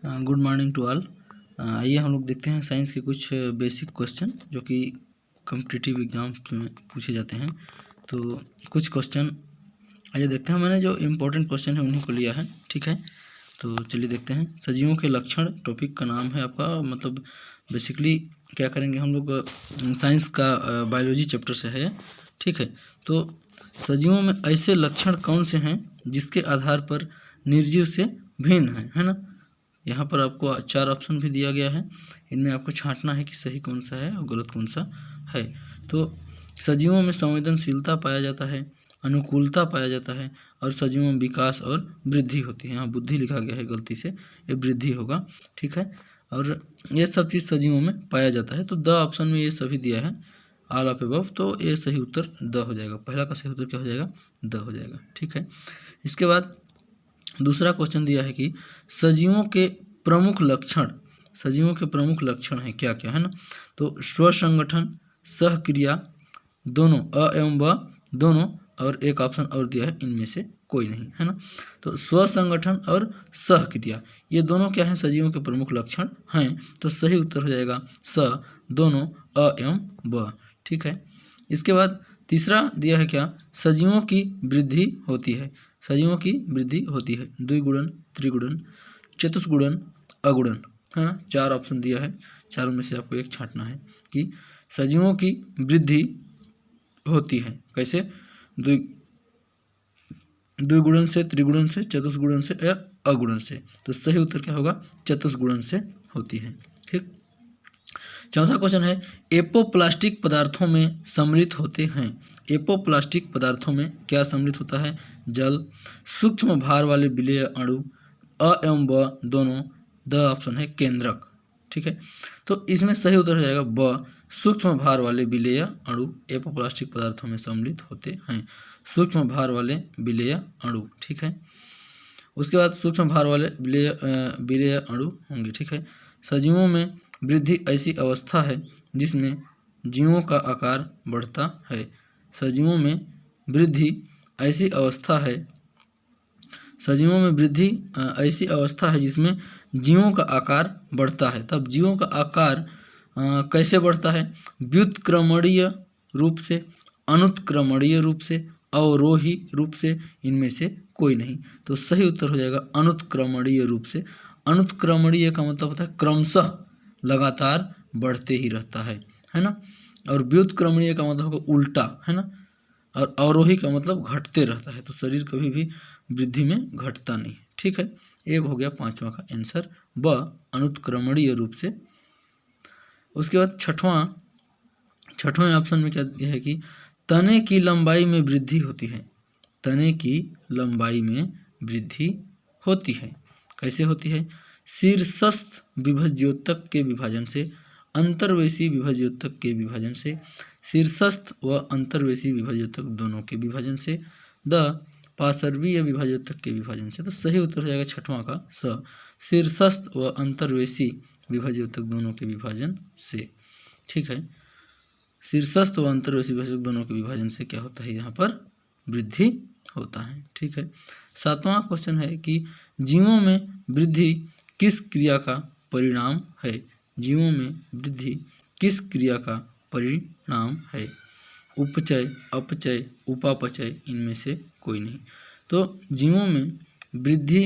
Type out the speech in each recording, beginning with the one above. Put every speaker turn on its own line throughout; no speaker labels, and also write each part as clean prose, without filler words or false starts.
Good morning to all. आइए हम लोग देखते हैं साइंस के कुछ बेसिक क्वेश्चन जो कि कॉम्पिटिटिव एग्जाम में पूछे जाते हैं। तो कुछ क्वेश्चन आइए देखते हैं। मैंने जो इम्पोर्टेंट क्वेश्चन है उन्हीं को लिया है, ठीक है। तो चलिए देखते हैं। सजीवों के लक्षण टॉपिक का नाम है आपका, मतलब बेसिकली क्या करेंगे हम लोग, साइंस का बायोलॉजी चैप्टर से है, ठीक है। तो सजीवों में ऐसे लक्षण कौन से हैं जिसके आधार पर निर्जीव से भिन्न है ना। यहाँ पर आपको 4 ऑप्शन भी दिया गया है, इनमें आपको छांटना है कि सही कौन सा है और गलत कौन सा है। तो सजीवों में संवेदनशीलता पाया जाता है, अनुकूलता पाया जाता है, और सजीवों में विकास और वृद्धि होती है। यहाँ बुद्धि लिखा गया है गलती से, ये वृद्धि होगा, ठीक है। और ये सब चीज़ सजीवों में पाया जाता है। तो द ऑप्शन में ये सभी दिया है, ऑल ऑफ अबव, तो ये सही उत्तर द हो जाएगा। पहला का सही उत्तर क्या हो जाएगा, द हो जाएगा, ठीक है। इसके बाद दूसरा क्वेश्चन दिया है कि सजीवों के प्रमुख लक्षण, सजीवों के प्रमुख लक्षण हैं क्या क्या, है ना। तो स्वसंगठन, सहक्रिया, दोनों, अ एवं ब दोनों, और एक ऑप्शन और दिया है इनमें से कोई नहीं, है ना। तो स्वसंगठन और सहक्रिया ये दोनों क्या हैं, सजीवों के प्रमुख लक्षण हैं। तो सही उत्तर हो जाएगा स, दोनों, अ एवं ब, ठीक है। इसके बाद तीसरा दिया है क्या, सजीवों की वृद्धि होती है, सजीवों की वृद्धि होती है, द्विगुणन, त्रिगुणन, चतुष्गुणन, अगुणन, है ना। 4 ऑप्शन दिया है, चारों में से आपको एक छांटना है कि सजीवों की वृद्धि होती है कैसे, द्विगुणन से, त्रिगुणन से, चतुष्गुणन से या अगुणन से। तो सही उत्तर क्या होगा, चतुष्गुणन से होती है, ठीक। चौथा क्वेश्चन है, एपोप्लास्टिक पदार्थों में सम्मिलित होते हैं। एपोप्लास्टिक पदार्थों में क्या सम्मिलित होता है, जल, सूक्ष्म भार वाले विलेय अणु, अ एवं ब दोनों, द ऑप्शन है केंद्रक, ठीक है। तो इसमें सही उत्तर हो जाएगा ब, सूक्ष्म भार वाले विलेय अणु एपोप्लास्टिक पदार्थों में सम्मिलित होते हैं, सूक्ष्म भार वाले विलेय अणु, ठीक है। उसके बाद सूक्ष्म भार वाले विलेय अणु होंगे, ठीक है। सजीवों में वृद्धि ऐसी अवस्था है जिसमें जीवों का आकार बढ़ता है, सजीवों में वृद्धि ऐसी अवस्था है, सजीवों में वृद्धि ऐसी अवस्था है जिसमें जीवों का आकार बढ़ता है। तब जीवों का आकार कैसे बढ़ता है, व्युत्क्रमणीय रूप से, अनुत्क्रमणीय रूप से, अवरोही रूप से, इनमें से कोई नहीं। तो सही उत्तर हो जाएगा अनुत्क्रमणीय रूप से। अनुत्क्रमणीय का मतलब होता है क्रमशः लगातार बढ़ते ही रहता है ना। और व्युत्क्रमणीय का मतलब होगा उल्टा, है ना। और अवरोही का मतलब घटते रहता है। तो शरीर कभी भी वृद्धि में घटता नहीं, ठीक है। ये हो गया पांचवा का आंसर, ब, अनुत्क्रमणीय रूप से। उसके बाद छठवें ऑप्शन में क्या दिया है कि तने की लंबाई में वृद्धि होती है, तने की लंबाई में वृद्धि होती है, कैसे होती है, शीर्षस्थ विभज्योतक के विभाजन से, अंतर्वेशी विभज्योतक के विभाजन से, शीर्षस्थ व अंतर्वेशी विभज्योतक दोनों के विभाजन से, द पार्श्वीय विभज्योतक के विभाजन से। तो सही उत्तर हो जाएगा छठवां का स, शीर्षस्थ व अंतर्वेशी विभज्योतक दोनों के विभाजन से, ठीक है। शीर्षस्थ व अंतर्वेशी विभज्योतक दोनों के विभाजन से क्या होता है, यहाँ पर वृद्धि होता है, ठीक है। सातवां क्वेश्चन है कि जीवों में वृद्धि किस क्रिया का परिणाम है, जीवों में वृद्धि किस क्रिया का परिणाम है, उपचय, अपचय, उपापचय, इनमें से कोई नहीं। तो जीवों में वृद्धि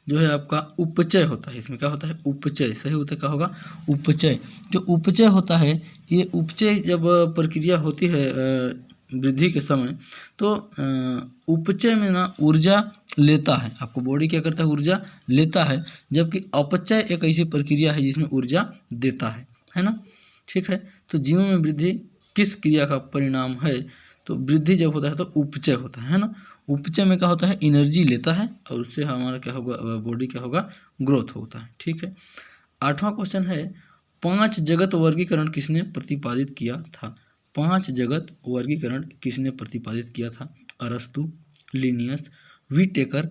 जो है आपका उपचय होता है, इसमें क्या होता है, उपचय, सही उत्तर क्या होगा, उपचय। जो उपचय होता है, ये उपचय जब प्रक्रिया होती है वृद्धि के समय, तो उपचय में ना ऊर्जा लेता है, आपको बॉडी क्या करता है, ऊर्जा लेता है, जबकि अपचय एक ऐसी प्रक्रिया है जिसमें ऊर्जा देता है ना, ठीक है। तो जीवों में वृद्धि किस क्रिया का परिणाम है, तो वृद्धि जब होता है तो उपचय होता है ना। उपचय में क्या होता है, एनर्जी लेता है और उससे हमारा क्या होगा, बॉडी क्या होगा, ग्रोथ होता है, ठीक है। आठवां क्वेश्चन है, 5 जगत वर्गीकरण किसने प्रतिपादित किया था, 5 जगत वर्गीकरण किसने प्रतिपादित किया था, अरस्तु, लिनियस, व्हिटेकर,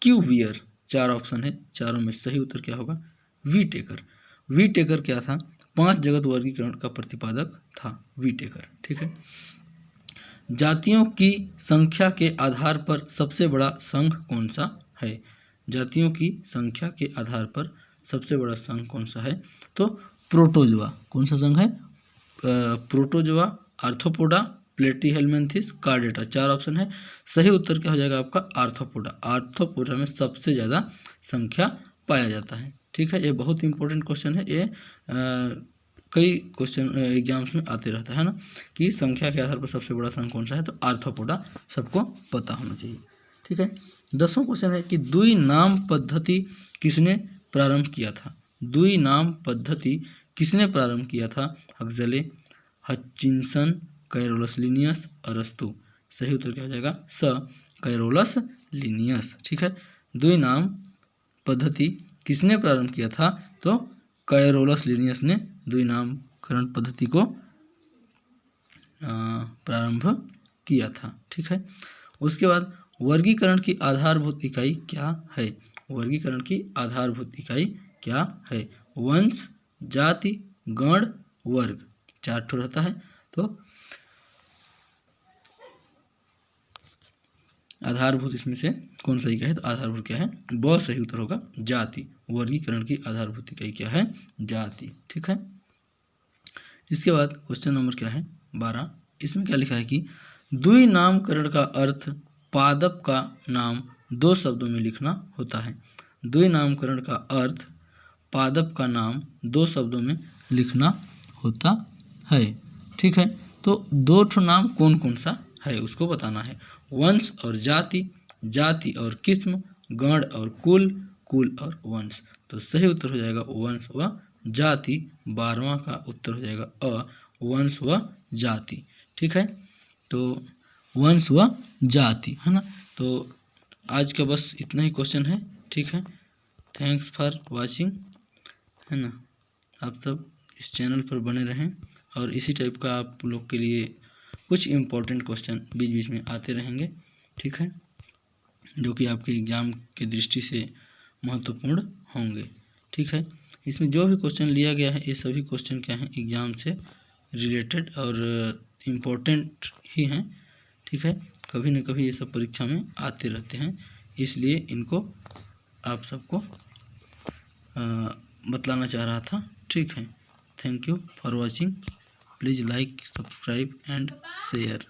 क्यूवियर। 4 ऑप्शन है, चारों में सही उत्तर क्या होगा, व्हिटेकर। व्हिटेकर क्या था, 5 जगत वर्गीकरण का प्रतिपादक था व्हिटेकर, ठीक है। जातियों की संख्या के आधार पर सबसे बड़ा संघ कौन सा है, जातियों की संख्या के आधार पर सबसे बड़ा संघ कौन सा है? तो प्रोटोजोआ। कौन सा संघ है? Protozoa, arthropoda, Platyhelminthes, chordata. 4 option है। सही उत्तर क्या हो जाएगा आपका? आर्थ्रोपोडा। आर्थ्रोपोडा में सबसे ज़्यादा संख्या पाया जाता है। ठीक है, ये बहुत इंपॉर्टेंट क्वेश्चन है। ये कई क्वेश्चन एग्जाम्स में आते रहता है ना, कि संख्या के आधार पर सबसे बड़ा संघ कौन सा है? तो आर्थ्रोपोडा सबको पता होना चाहिए। ठीक है, 10वां क्वेश्चन है कि द्वि नाम पद्धति किसने प्रारंभ किया था? द्वि नाम पद्धति किसने प्रारंभ किया था? हक्सले, हचिंसन, कैरोलस लिनियस, अरस्तु। सही उत्तर क्या हो जाएगा? स, कैरोलस लिनियस। ठीक है, द्वि नाम पद्धति किसने प्रारंभ किया था? तो कैरोलस लिनियस ने द्वि नामकरण पद्धति को प्रारंभ किया था। ठीक है, उसके बाद वर्गीकरण की आधारभूत इकाई क्या है? वर्गीकरण की आधारभूत इकाई क्या है? वंश, जाति, गण, वर्ग। 4 ठो रहता है। तो आधारभूत इसमें से कौन सा इकाई है? तो आधारभूत क्या है? ब सही उत्तर होगा जाति। वर्गीकरण की आधारभूत इकाई क्या है? जाति। ठीक है, इसके बाद क्वेश्चन नंबर क्या है? 12। इसमें क्या लिखा है कि द्वि नामकरण का अर्थ पादप का नाम 2 शब्दों में लिखना होता है। द्वि नामकरण का अर्थ पादप का नाम 2 शब्दों में लिखना होता है। ठीक है, तो 2 ठो नाम कौन कौन सा है उसको बताना है। वंश और जाति, जाति और किस्म, गण और कुल, कुल और वंश। तो सही उत्तर हो जाएगा वंश व जाति। 12वां का उत्तर हो जाएगा अ, वंश व जाति। ठीक है, तो वंश व जाति है ना। तो आज का बस इतना ही क्वेश्चन है। ठीक है, थैंक्स फॉर वाचिंग, है ना। आप सब इस चैनल पर बने रहें और इसी टाइप का आप लोग के लिए कुछ इम्पोर्टेंट क्वेश्चन बीच बीच में आते रहेंगे। ठीक है, जो कि आपके एग्ज़ाम की दृष्टि से महत्वपूर्ण होंगे। ठीक है, इसमें जो भी क्वेश्चन लिया गया है ये सभी क्वेश्चन क्या हैं? एग्ज़ाम से रिलेटेड और इम्पोर्टेंट ही हैं। ठीक है, कभी न कभी ये सब परीक्षा में आते रहते हैं, इसलिए इनको आप सबको बतलाना चाह रहा था। ठीक है, thank you for watching. Please like, subscribe and share.